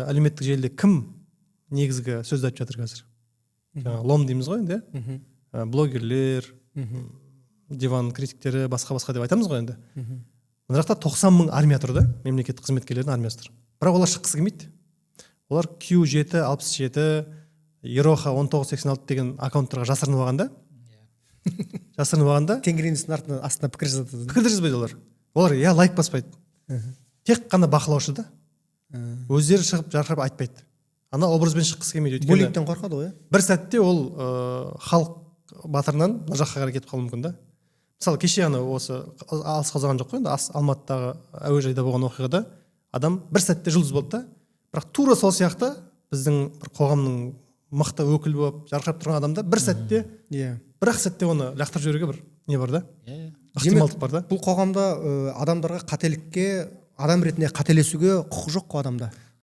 әлеуметтік желіде кім негізгі сөзді айтып жатыр қазір? Жаңағы лом дейміз ғой енді, блогерлер, диван критиктері, басқа деп айтамыз ғой енді. Мына жақта 90 мың армия тұр да, мемлекеттік қызметкерлердің армиясы тұр. Бірақ олар шыққысы келмейді. Олар Q767, Ероха 1986 деген аккаунттарға жасырынып алғанда, Тенгриннің астына пікір жазады. Пікір жазбайды олар. Олар лайк баспайды. Тек қана бақылаушы да. Өздері шығып жарқырап айтпайды. Ана образбен шыққысы келмейді. Буллингтен қорқады ғой. Бір сәтте ол халық батырынан мына жаққа қарай кетіп қалуы мүмкін да. Мысалы, кеше осы алыс қалған жоқ қой енді, Алматыдағы әуежайда болған оқиғада адам бір сәтте жұлдыз болды да. Бірақ тура сол сияқты біздің бір қоғамның мықты өкілі болып жарқырап тұрған адамда бір сәтте, бір-ақ сәтте оны лақтырып жіберуге бір не бар да? Ықтималдық бар да. Бұл қоғамда адамдарға қателікке, адам ретінде қателесуге құқы жоқ қой адамда.